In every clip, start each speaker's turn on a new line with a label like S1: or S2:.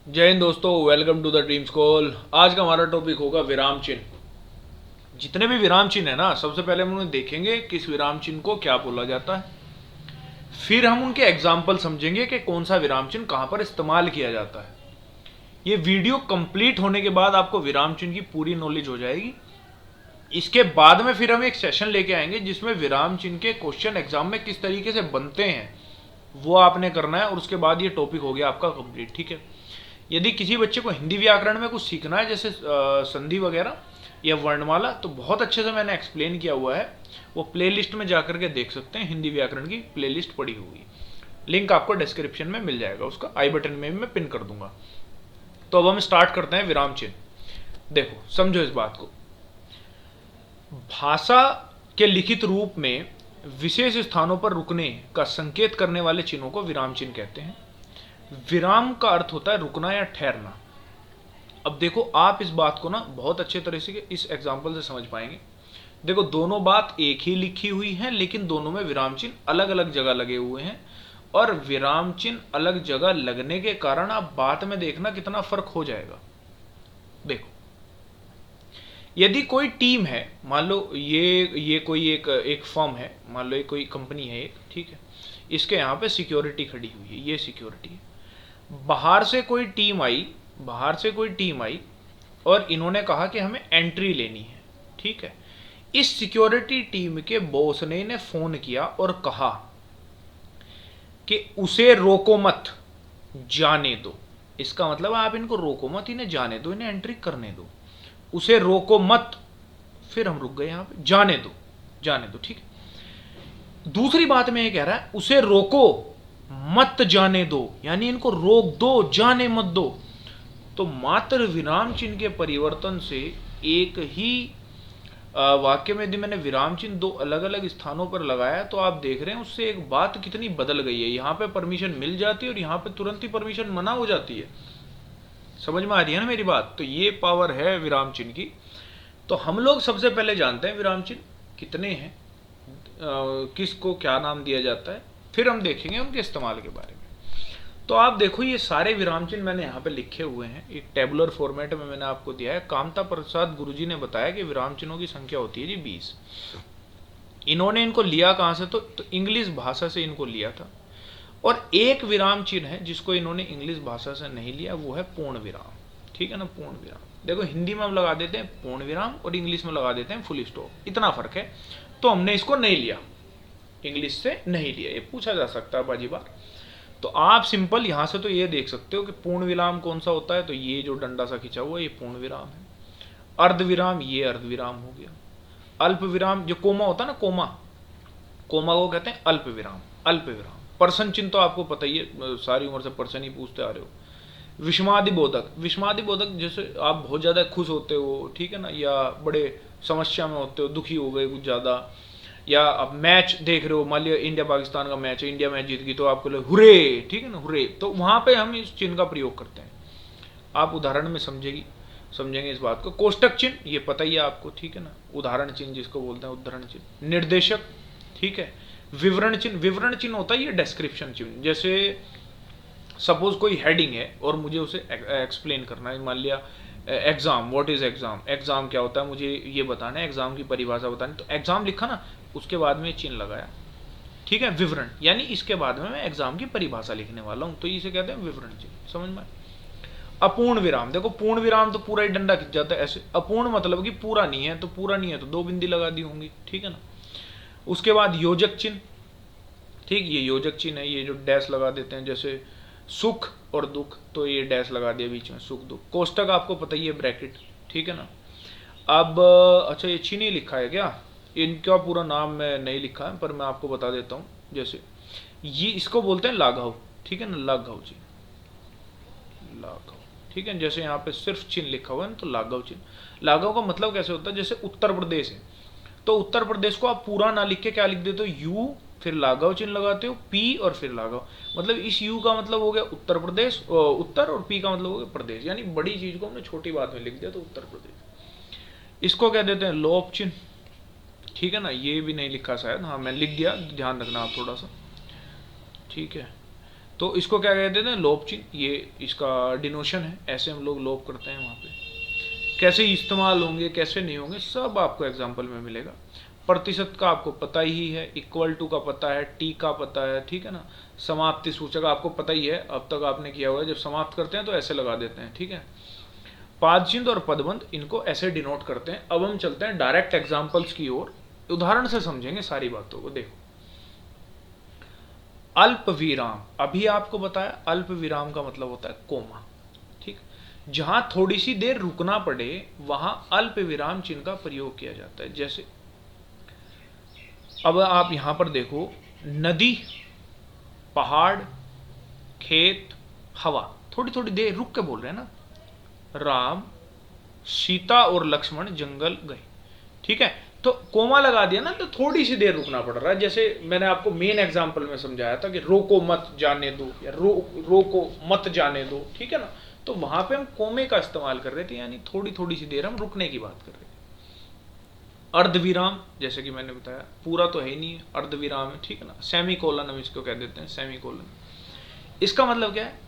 S1: जय हिंद दोस्तों, welcome to the dream school. आज का हमारा टॉपिक होगा विराम चिन्ह। जितने भी विराम चिन्ह है ना, सबसे पहले हम उन्हें देखेंगे कि इस विराम चिन्ह को क्या बोला जाता है। फिर हम उनके एग्जाम्पल समझेंगे कि कौन सा विराम चिन्ह कहां पर इस्तेमाल किया जाता है। ये वीडियो कंप्लीट होने के बाद आपको विराम चिन्ह की पूरी नॉलेज हो जाएगी। इसके बाद में फिर हम एक सेशन लेके आएंगे जिसमें विराम चिन्ह के क्वेश्चन एग्जाम में किस तरीके से बनते हैं वो आपने करना है, और उसके बाद ये टॉपिक हो गया आपका कंप्लीट। ठीक है। यदि किसी बच्चे को हिंदी व्याकरण में कुछ सीखना है, जैसे संधि वगैरह या वर्णमाला, तो बहुत अच्छे से मैंने एक्सप्लेन किया हुआ है, वो प्लेलिस्ट में जाकर के देख सकते हैं। हिंदी व्याकरण की प्लेलिस्ट पड़ी हुई, लिंक आपको डिस्क्रिप्शन में मिल जाएगा, उसका आई बटन में भी मैं पिन कर दूंगा। तो अब हम स्टार्ट करते हैं विराम चिन्ह। देखो, समझो इस बात को। भाषा के लिखित रूप में विशेष स्थानों पर रुकने का संकेत करने वाले चिन्हों को विराम चिन्ह कहते हैं। विराम का अर्थ होता है रुकना या ठहरना। अब देखो, आप इस बात को ना बहुत अच्छे तरह से इस एग्जाम्पल से समझ पाएंगे। देखो, दोनों बात एक ही लिखी हुई है, लेकिन दोनों में विराम चिन्ह अलग अलग जगह लगे हुए हैं। और विराम चिन्ह अलग जगह लगने के कारण आप बात में देखना कितना फर्क हो जाएगा। देखो, यदि कोई टीम है, मान लो ये कोई एक फर्म है, मान लो ये कोई कंपनी है एक, ठीक है। इसके यहाँ पे सिक्योरिटी खड़ी हुई है, ये सिक्योरिटी है। बाहर से कोई टीम आई और इन्होंने कहा कि हमें एंट्री लेनी है, ठीक है। इस सिक्योरिटी टीम के बॉस ने फोन किया और कहा कि उसे रोको मत, जाने दो। इसका मतलब आप इनको रोको मत, इन्हें जाने दो, इन्हें एंट्री करने दो। उसे रोको मत, फिर हम रुक गए यहां पे, जाने दो, जाने दो, ठीक है। दूसरी बात में ये कह रहा है उसे रोको मत जाने दो, यानी इनको रोक दो, जाने मत दो। तो मात्र विराम चिन्ह के परिवर्तन से एक ही वाक्य में यदि मैंने विराम चिन्ह दो अलग अलग स्थानों पर लगाया, तो आप देख रहे हैं उससे एक बात कितनी बदल गई है। यहां पे परमिशन मिल जाती है और यहां पे तुरंत ही परमिशन मना हो जाती है। समझ में आ रही है ना मेरी बात? तो ये पावर है विराम चिन्ह की। तो हम लोग सबसे पहले जानते हैं विराम चिन्ह कितने हैं, किसको क्या नाम दिया जाता है, फिर हम देखेंगे उनके इस्तेमाल के बारे में। तो आप देखो, ये सारे विराम चिन्ह मैंने यहाँ पे लिखे हुए हैं, एक टेबुलर फॉर्मेट में मैंने आपको दिया है। कामता प्रसाद गुरुजी ने बताया कि विराम चिन्हों की संख्या होती है जी 20। इन्होंने इनको लिया कहाँ से? तो इंग्लिश भाषा से इनको लिया था। और एक विराम चिन्ह है जिसको इन्होंने इंग्लिश भाषा से नहीं लिया, वो है पूर्ण विराम। ठीक है ना, पूर्ण विराम। देखो, हिंदी में हम लगा देते हैं पूर्ण विराम और इंग्लिश में लगा देते हैं फुल स्टॉप, इतना फर्क है। तो हमने इसको नहीं लिया, इंग्लिश से नहीं लिया। ये पूछा जा सकता है बाजी बार। तो आप सिंपल यहां से तो ये देख सकते हो कि पूर्ण विराम कौन सा होता है। तो ये जो डंडा सा खिंचा हुआ ये पूर्ण विराम है। अर्ध विराम, ये अर्ध विराम हो गया। अल्प विराम, जो कोमा होता है ना, कोमा, कोमा को कहते हैं अल्प विराम। अल्प विराम। पर्सन चिन्ह तो आपको पता ही है, सारी उम्र से पर्सन ही पूछते आ रहे हो। विषमादि बोधक, विषमादि बोधक जैसे आप बहुत ज्यादा खुश होते हो, ठीक है ना, या बड़े समस्या में होते हो, दुखी हो गए कुछ ज्यादा, या आप मैच देख रहे हो, मान लिया इंडिया पाकिस्तान का मैच है, इंडिया मैच जीत गई, तो आपको लगे हुर्रे, ठीक है ना, हुर्रे। तो वहां पे हम इस चिन्ह का प्रयोग करते हैं। आप उदाहरण में समझेंगे इस बात को। कोष्टक चिन्ह ये पता ही है आपको, ठीक है ना, उदाहरण चिन्ह जिसको बोलते हैं, उदाहरण चिन्ह। निर्देशक, ठीक है। विवरण चिन्ह, विवरण चिन्ह होता है ये डिस्क्रिप्शन चिन्ह। जैसे सपोज कोई हेडिंग है और मुझे उसे एक्सप्लेन करना है, मान लिया exam, what is exam, exam क्या होता है मुझे ये बताना है, एग्जाम की परिभाषा बतानी। तो एग्जाम लिखा ना, उसके बाद में चिन्ह लगाया, ठीक है। विवरण यानी इसके बाद में मैं एग्जाम की परिभाषा लिखने वाला हूं, तो इसे कहते हैं विवरण चिन्ह। समझ में? अपूर्ण विराम, देखो पूर्ण विराम तो पूरा ही डंडा खिंच जाता है ऐसे। अपूर्ण मतलब कि पूरा नहीं है, तो पूरा नहीं है तो दो बिंदी लगा दी होंगी, ठीक है ना। उसके बाद योजक चिन्ह, ठीक, ये योजक चिन्ह है, ये जो डैश लगा देते हैं, जैसे सुख और दुख, तो ये डैश लगा दिया बीच में, सुख दुख। कोष्टक आपको पता ही है, ब्रैकेट, ठीक है ना। अब अच्छा, ये चीनी लिखा है क्या? इनका पूरा नाम मैं नहीं लिखा है, पर मैं आपको बता देता हूँ। जैसे ये, इसको बोलते हैं लाघव, ठीक है ना, लाघव जी, लाघव, ठीक है। जैसे यहाँ पे सिर्फ चिन्ह लिखा हुआ है ना, तो लाघव चिन्ह। लाघव का मतलब कैसे होता है? जैसे उत्तर प्रदेश है, तो उत्तर प्रदेश को आप पूरा ना लिख के क्या लिख देते हो? यू, फिर लाघव चिन्ह लगाते हो, पी और फिर लाघव। मतलब इस यू का मतलब हो गया उत्तर प्रदेश, उत्तर, और पी का मतलब हो गया प्रदेश, यानी बड़ी चीज को हमने छोटी बात में लिख दिया, तो उत्तर प्रदेश। इसको क्या देते हैं? लोप चिन्ह, ठीक है ना। ये भी नहीं लिखा शायद, हाँ मैं लिख दिया, ध्यान रखना आप थोड़ा सा, ठीक है। तो इसको क्या कहते हैं, लोप चिन्ह, ये इसका डिनोशन है, ऐसे हम लोग लोप करते हैं। वहाँ पे कैसे इस्तेमाल होंगे कैसे नहीं होंगे सब आपको एग्जाम्पल में मिलेगा। प्रतिशत का आपको पता ही है, इक्वल टू का पता है, टी का पता है, ठीक है ना। समाप्ति सूचक आपको पता ही है, अब तक आपने किया हुआ है, जब समाप्त करते हैं तो ऐसे लगा देते हैं, ठीक है। पादचिन्ह और पदबंध इनको ऐसे डिनोट करते हैं। अब हम चलते हैं डायरेक्ट एग्जाम्पल्स की ओर, उदाहरण से समझेंगे सारी बातों को। देखो, अल्प विराम, अभी आपको बताया अल्प विराम का मतलब होता है कोमा, ठीक। जहां थोड़ी सी देर रुकना पड़े वहां अल्प विराम चिन्ह का प्रयोग किया जाता है। जैसे अब आप यहां पर देखो, नदी, पहाड़, खेत, हवा, थोड़ी थोड़ी देर रुक के बोल रहे हैं ना। राम, सीता और लक्ष्मण जंगल गए, ठीक है। तो कोमा लगा दिया ना, तो थोड़ी सी देर रुकना पड़ रहा है। जैसे मैंने आपको मेन एग्जांपल में समझाया था कि रोको मत जाने दो, या रोको मत जाने दो, ठीक है ना। तो वहां पे हम कोमे का इस्तेमाल कर रहे थे, यानी थोड़ी थोड़ी सी देर हम रुकने की बात कर रहे थे। अर्धविराम, जैसे कि मैंने बताया, पूरा तो है ही नहीं, अर्धविराम है, ठीक है ना। सेमी कोलन हम इसको कह देते हैं, सेमी कोलन। इसका मतलब क्या है,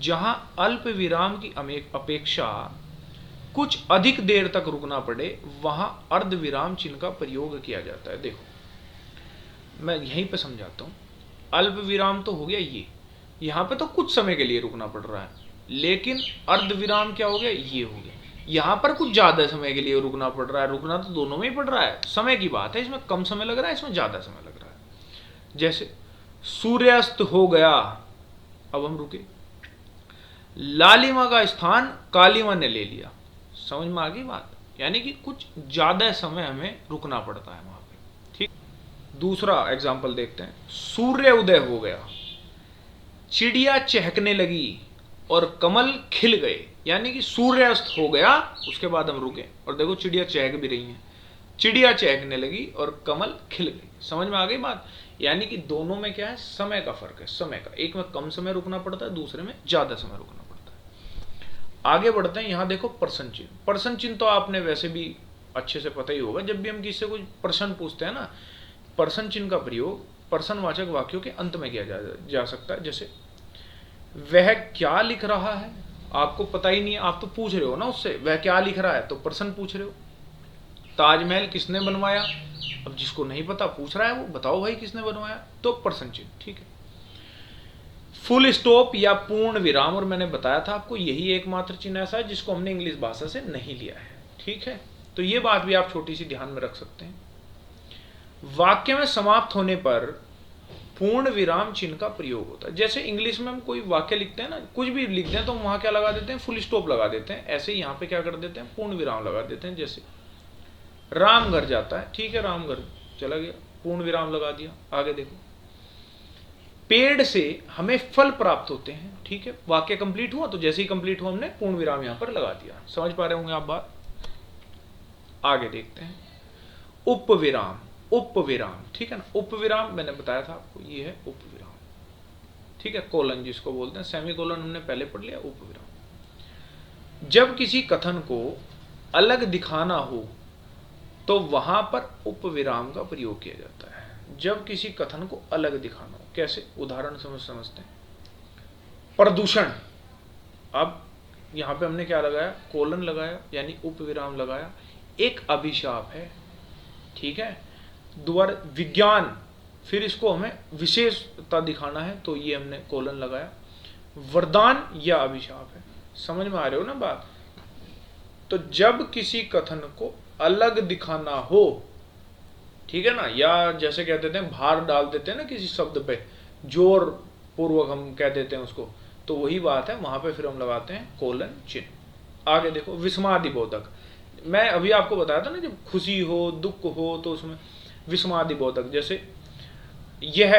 S1: जहां अल्प विराम की अपेक्षा कुछ अधिक देर तक रुकना पड़े वहां अर्धविराम चिन्ह का प्रयोग किया जाता है। देखो मैं यहीं पे समझाता हूं। अल्प विराम तो हो गया, ये यहां पे तो कुछ समय के लिए रुकना पड़ रहा है, लेकिन अर्धविराम क्या हो गया, ये हो गया। यहां पर कुछ ज्यादा समय के लिए रुकना पड़ रहा है, रुकना तो दोनों में ही पड़ रहा है, समय की बात है, इसमें कम समय लग रहा है, इसमें ज्यादा समय लग रहा है। जैसे सूर्यास्त हो गया, अब हम रुके। लालिमा का स्थान कालिमा ने ले लिया, समझ में आ गई बात, यानी कि कुछ ज्यादा समय हमें रुकना पड़ता है वहां पे, ठीक। दूसरा एग्जाम्पल देखते हैं, सूर्य उदय हो गया, चिड़िया चहकने लगी और कमल खिल गए, यानी कि सूर्यास्त हो गया, उसके बाद हम रुके और देखो चिड़िया चहक भी रही है, चिड़िया चहकने लगी और कमल खिल गई। समझ में आ गई बात, यानी कि दोनों में क्या है, समय का फर्क है, समय का, एक में कम समय रुकना पड़ता है, दूसरे में ज्यादा समय रुकना पड़ता है। आगे बढ़ते हैं, यहां देखो प्रश्न चिन्ह। प्रश्न चिन्ह तो आपने वैसे भी अच्छे से पता ही होगा, जब भी हम किसी से कुछ प्रश्न पूछते हैं ना, प्रश्न चिन्ह का प्रयोग प्रश्नवाचक वाक्यों के अंत में किया जा सकता है। जैसे वह क्या लिख रहा है, आपको पता ही नहीं है, आप तो पूछ रहे हो ना उससे, वह क्या लिख रहा है, तो प्रश्न पूछ रहे हो। ताजमहल किसने बनवाया, अब जिसको नहीं पता पूछ रहा है वो, बताओ भाई किसने बनवाया, तो प्रश्न चिन्ह, ठीक है। फुल स्टॉप या पूर्ण विराम, और मैंने बताया था आपको यही एकमात्र चिन्ह ऐसा है जिसको हमने इंग्लिश भाषा से नहीं लिया है, ठीक है। तो ये बात भी आप छोटी सी ध्यान में रख सकते हैं। वाक्य में समाप्त होने पर पूर्ण विराम चिन्ह का प्रयोग होता है। जैसे इंग्लिश में हम कोई वाक्य लिखते हैं ना, कुछ भी लिखते हैं तो वहां क्या लगा देते हैं, फुल स्टॉप लगा देते हैं। ऐसे ही यहाँ पे क्या कर देते हैं, पूर्ण विराम लगा देते हैं। जैसे राम घर जाता है, ठीक है, राम घर चला गया, पूर्ण विराम लगा दिया। आगे देखो, पेड़ से हमें फल प्राप्त होते हैं, ठीक है, वाक्य कंप्लीट हुआ, तो जैसे ही कंप्लीट हुआ हमने पूर्ण विराम यहां पर लगा दिया। समझ पा रहे होंगे आप बात। आगे देखते हैं, उपविराम, उपविराम, ठीक है ना। उपविराम मैंने बताया था आपको, ये है उपविराम, ठीक है, कोलन जिसको बोलते हैं, सेमी कोलन हमने पहले पढ़ लिया। उपविराम, जब किसी कथन को अलग दिखाना हो तो वहां पर उपविराम का प्रयोग किया जाता है। जब किसी कथन को अलग दिखाना हो, कैसे, उदाहरण समझते हैं। प्रदूषण, अब यहां पे हमने क्या लगाया, कोलन लगाया, यानी उपविराम लगाया। एक अभिशाप है, ठीक है। द्वार विज्ञान, फिर इसको हमें विशेषता दिखाना है तो ये हमने कोलन लगाया। वरदान या अभिशाप है, समझ में आ रहे हो ना बात। तो जब किसी कथन को अलग दिखाना हो, ठीक है ना, या जैसे कह देते हैं भार डाल देते हैं ना किसी शब्द पे, जोर पूर्वक हम कह देते हैं उसको, तो वही बात है, वहां पे फिर हम लगाते हैं कोलन चिन्ह। आगे देखो, विस्मादिबोधक, मैं अभी आपको बताया था ना, जब खुशी हो दुख हो तो उसमें विस्मादिबोधक, जैसे यह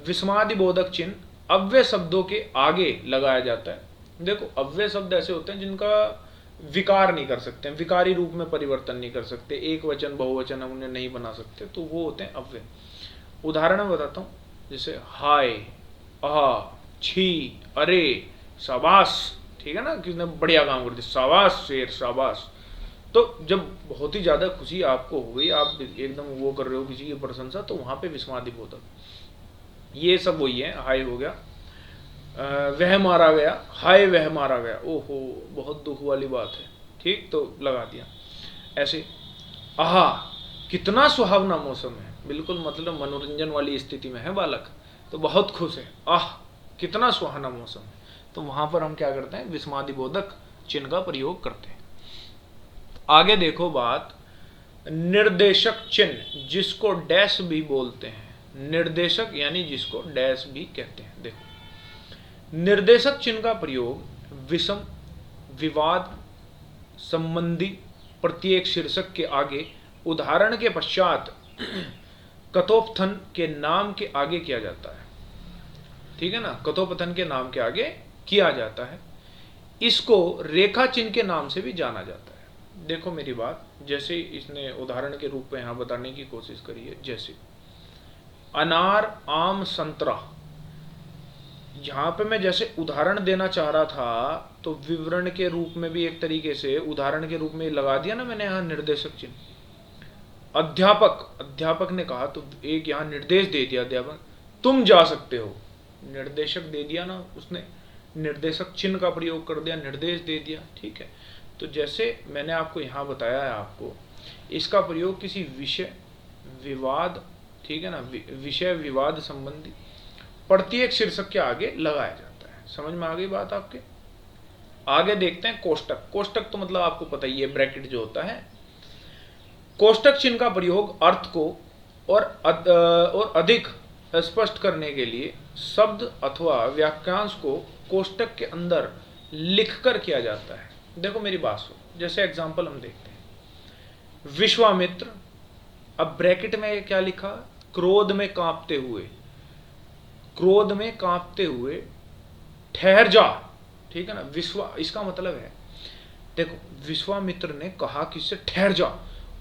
S1: विस्मादिबोधक चिन्ह अव्यय शब्दों के आगे लगाया जाता है। देखो अव्यय शब्द ऐसे होते हैं जिनका विकार नहीं कर सकते, विकारी रूप में परिवर्तन नहीं कर सकते, एक वचन बहुवचन हम उन्हें नहीं बना सकते, तो वो होते हैं अव्यय। उदाहरण मैं बताता हूँ, जैसे हाय, आह, छी, अरे, शाबाश, ठीक है ना, किसने बढ़िया काम कर दिया, शाबाश शेर, शाबाश। तो जब बहुत ही ज्यादा खुशी आपको हो गई, आप एकदम वो कर रहे हो किसी की प्रशंसा, तो वहां पे विस्मादिबोधक, ये सब वही है। हाय हो गया, वह मारा गया, हाय वह मारा गया, ओहो बहुत दुख वाली बात है, ठीक, तो लगा दिया। ऐसे आहा कितना सुहावना मौसम है, बिल्कुल मतलब मनोरंजन वाली स्थिति में है बालक, तो बहुत खुश है, आह कितना सुहाना मौसम है, तो वहां पर हम क्या करते हैं, विस्मादिबोधक चिन्ह का प्रयोग करते हैं। आगे देखो बात, निर्देशक चिन्ह जिसको डैश भी बोलते हैं, निर्देशक यानी जिसको डैश भी कहते हैं। देखो निर्देशक चिन्ह का प्रयोग विषम, विवाद संबंधी प्रत्येक शीर्षक के आगे, उदाहरण के पश्चात कथोपथन के नाम के आगे किया जाता है, ठीक है ना, कथोपथन के नाम के आगे किया जाता है। इसको रेखा चिन्ह के नाम से भी जाना जाता है। देखो मेरी बात, जैसे इसने उदाहरण के रूप में यहां बताने की कोशिश करी है, जैसे अनार, आम, संतरा, यहां पे मैं जैसे उदाहरण देना चाह रहा था तो विवरण के रूप में भी एक तरीके से उदाहरण के रूप में लगा दिया ना मैंने यहां निर्देशक चिन्ह। अध्यापक, अध्यापक ने कहा तो एक यहां निर्देश दे दिया, अध्यापक तुम जा सकते हो, निर्देशक दे दिया ना उसने, निर्देशक चिन्ह का प्रयोग कर दिया, निर्देश दे दिया, ठीक है। तो जैसे मैंने आपको यहां बताया है, आपको इसका प्रयोग किसी विषय, विवाद, ठीक है ना, विषय विवाद संबंधी प्रत्येक शीर्षक के आगे लगाया जाता है। समझ में आ गई बात आपके? आगे देखते हैं कोष्टक। कोष्टक तो मतलब आपको पता ही है, ब्रैकेट जो होता है। कोष्टक चिन्ह का प्रयोग अर्थ को और अधिक स्पष्ट करने के लिए शब्द अथवा वाक्यांश को कोष्टक के अंदर लिखकर किया जाता है। देखो मेरी बात सुनो, जैसे एग्जांपल हम देखते हैं, विश्वामित्र, अब ब्रैकेट में क्या लिखा, क्रोध में कांपते हुए, क्रोध में कांपते हुए ठहर जा, ठीक है ना, इसका मतलब है, देखो विश्वामित्र ने कहा किससे, ठहर जा,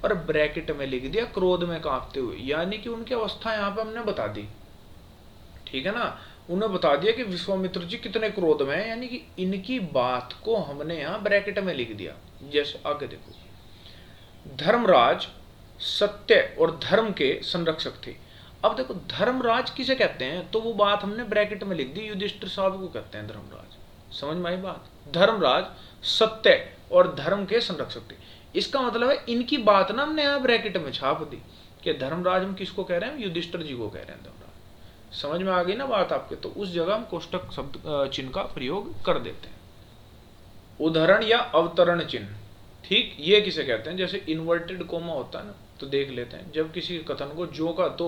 S1: और ब्रैकेट में लिख दिया क्रोध में कांपते हुए, यानी कि उनकी अवस्था यहां पे हमने बता दी, ठीक है ना, उन्हें बता दिया कि विश्वामित्र जी कितने क्रोध में है, यानी कि इनकी बात को हमने यहां ब्रैकेट में लिख दिया। जैसे आगे देखो, धर्मराज सत्य और धर्म के संरक्षक थे। अब देखो धर्मराज किसे कहते हैं, तो वो बात हमने ब्रैकेट में लिख दी, युधिष्ठिर साहब को कहते हैं धर्मराज। समझ में आई बात? धर्मराज सत्य और धर्म के संरक्षक थे, इसका मतलब है इनकी बात ना हमने यहां ब्रैकेट में छाप दी कि धर्मराज हम किसको कह रहे हैं, युधिष्ठिर जी को कह रहे हैं धर्मराज। समझ में आ गई ना बात आपके? तो उस जगह हम कोष्टक शब्द चिन्ह का प्रयोग कर देते हैं। उदाहरण या अवतरण चिन्ह, ठीक, ये किसे कहते हैं, जैसे इन्वर्टेड कोमा होता है ना, तो देख लेते हैं, जब किसी कथन को जो का तो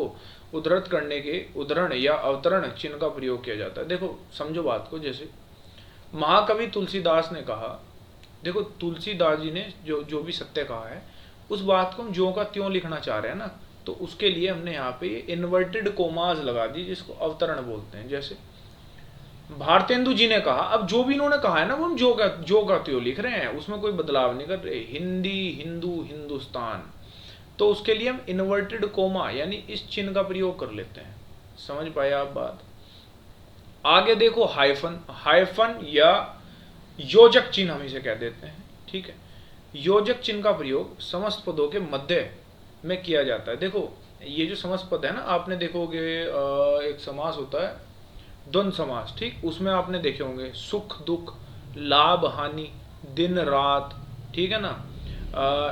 S1: उद्धृत करने के उदाहरण या अवतरण चिन्ह का प्रयोग किया जाता है। देखो समझो बात को, जैसे महाकवि तुलसीदास ने कहा, देखो तुलसीदास जी ने जो भी सत्य कहा है, उस बात को हम जो का त्यों लिखना चाह रहे हैं ना, तो उसके लिए हमने यहाँ पे इन्वर्टेड कोमाज लगा दी, जिसको अवतरण बोलते हैं। जैसे भारतेंदु जी ने कहा, अब जो भी इन्होंने कहा है ना वो हम जो का त्यों लिख रहे हैं, उसमें कोई बदलाव नहीं कर रहे, हिंदी, हिंदू, हिंदुस्तान, तो उसके लिए हम इन्वर्टेड कोमा यानी इस चिन्ह का प्रयोग कर लेते हैं। समझ पाए आप बात? आगे देखो हाइफन, हाइफन या योजक चिन्ह हम इसे कह देते हैं, ठीक है। योजक चिन्ह का प्रयोग समस्त पदों के मध्य में किया जाता है। देखो ये जो समस्त पद है ना, आपने देखोगे एक समास होता है द्वंद्व समास, ठीक, उसमें आपने देखे होंगे सुख दुख, लाभ हानि, दिन रात, ठीक है ना,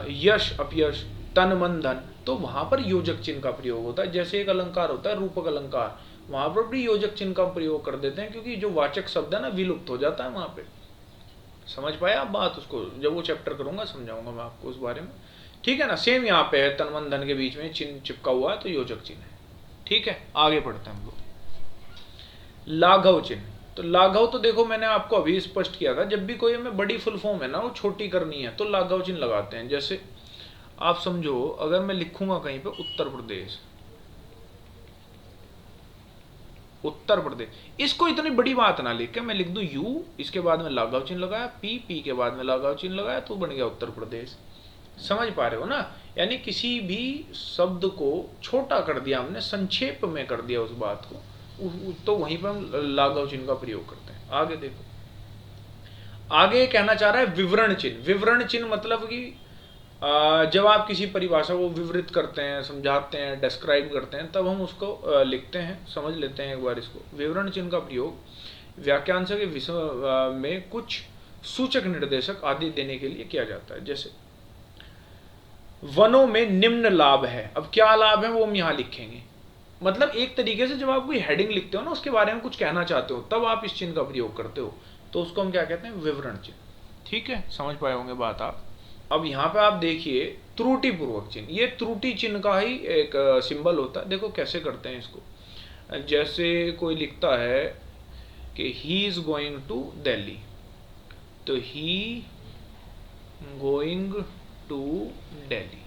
S1: यश अपयश, तन मन धन, तो वहां पर योजक चिन्ह का प्रयोग होता है। जैसे एक अलंकार होता है रूपक अलंकार, वहां पर भी योजक चिन्ह का प्रयोग कर देते हैं, क्योंकि जो वाचक शब्द है ना विलुप्त हो जाता है वहां पे। समझ पाए आप बात? उसको जब वो चैप्टर करूंगा समझाऊंगा मैं आपको उस बारे में, ठीक है ना। सेम यहाँ पे है, तन मन धन के बीच में चिन्ह चिपका हुआ है, तो योजक चिन्ह है, ठीक है। आगे पढ़ते हैं हम लोग, लाघव चिन्ह। तो लाघव तो देखो मैंने आपको अभी स्पष्ट किया था, जब भी कोई हमें बड़ी फुल फॉर्म है ना वो छोटी करनी है तो लाघव चिन्ह लगाते हैं। जैसे आप समझो, अगर मैं लिखूंगा कहीं पे उत्तर प्रदेश, उत्तर प्रदेश, इसको इतनी बड़ी बात ना लिख के मैं लिख दूं यू, इसके बाद में लाघव चिन्ह लगाया, पी, पी के बाद में लाघव चिन्ह लगाया, तो बन गया उत्तर प्रदेश। समझ पा रहे हो ना? यानी किसी भी शब्द को छोटा कर दिया हमने, संक्षेप में कर दिया उस बात को, तो वहीं पर हम लाघव चिन्ह का प्रयोग करते हैं। आगे देखो, आगे कहना चाह रहा है विवरण चिन्ह। विवरण चिन्ह मतलब कि जब आप किसी परिभाषा को विवरित करते हैं, समझाते हैं, डिस्क्राइब करते हैं, तब हम उसको लिखते हैं। समझ लेते हैं एक बार इसको। विवरण चिन्ह का प्रयोग वाक्यांश के विषय में कुछ सूचक निर्देशक आदि देने के लिए किया जाता है। जैसे वनों में निम्न लाभ है, अब क्या लाभ है वो हम यहां लिखेंगे। मतलब एक तरीके से जब आप कोई हेडिंग लिखते हो ना, उसके बारे में कुछ कहना चाहते हो, तब आप इस चिन्ह का प्रयोग करते हो, तो उसको हम क्या कहते हैं, विवरण चिन्ह। ठीक है, समझ पाए होंगे बात आप। अब यहाँ पे आप देखिए त्रुटिपूर्वक चिन्ह, ये त्रुटि चिन्ह का ही एक सिंबल होता है। देखो कैसे करते हैं इसको। जैसे कोई लिखता है कि he is going to Delhi, तो ही गोइंग टू दिल्ली।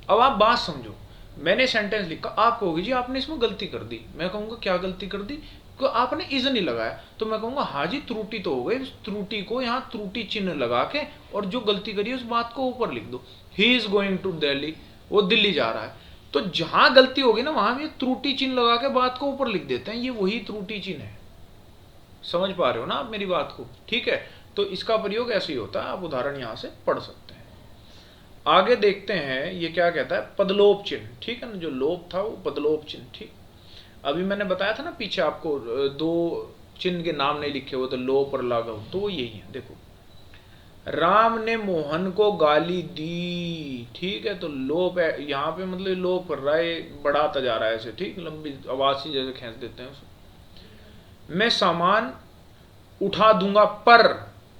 S1: अब आप बात समझो, मैंने सेंटेंस लिखा, आप कहोगे जी आपने इसमें गलती कर दी। मैं कहूंगा क्या गलती कर दी, कि आपने इज नहीं लगाया। तो मैं कहूंगा हाँ जी त्रुटि तो हो गई, उस त्रुटि को यहाँ त्रुटि चिन्ह लगा के और जो गलती करी उस बात को ऊपर लिख दो। He is going to Delhi, वो दिल्ली जा रहा है। तो जहां गलती होगी ना वहां भी त्रुटि चिन्ह लगा के बात को ऊपर लिख देते हैं, ये वही त्रुटि चिन्ह है। समझ पा रहे हो ना आप मेरी बात को। ठीक है, तो इसका प्रयोग ऐसे ही होता है, आप उदाहरण यहां से पढ़ सकते हैं। आगे देखते हैं ये क्या कहता है, पदलोप चिन्ह। ठीक है ना, जो लोप था वो पदलोप चिन्ह। ठीक, अभी मैंने बताया था ना पीछे आपको, दो चिन्ह के नाम नहीं लिखे हुए, तो लोप और लाघव, तो वो यही है। देखो, राम ने मोहन को गाली दी। ठीक है, तो लोप है यहाँ पे, मतलब लोप कर रहा है, बढ़ाता जा रहा है ऐसे। ठीक, लंबी आवाज सी जैसे खींच देते हैं उसे। मैं सामान उठा दूंगा पर,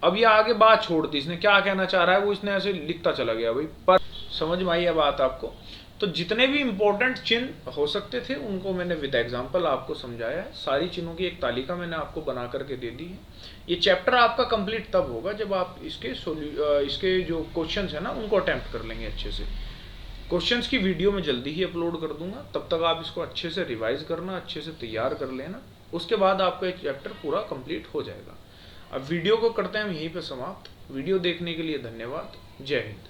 S1: अब ये आगे बात छोड़ दी, इसने क्या कहना चाह रहा है वो इसने ऐसे लिखता चला गया भाई पर। समझ में आई है बात आपको। तो जितने भी इंपॉर्टेंट चिन्ह हो सकते थे उनको मैंने विद एग्जांपल आपको समझाया है। सारी चिन्हों की एक तालिका मैंने आपको बना करके दे दी है। ये चैप्टर आपका कंप्लीट तब होगा जब आप इसके जो क्वेश्चंस है ना उनको अटेम्प्ट कर लेंगे अच्छे से। क्वेश्चंस की वीडियो मैं जल्दी ही अपलोड कर दूंगा, तब तक आप इसको अच्छे से रिवाइज करना, अच्छे से तैयार कर लेना। उसके बाद आपका एक चैप्टर पूरा कंप्लीट हो जाएगा। अब वीडियो को करते हैं हम यहीं पे समाप्त। वीडियो देखने के लिए धन्यवाद। जय हिंद।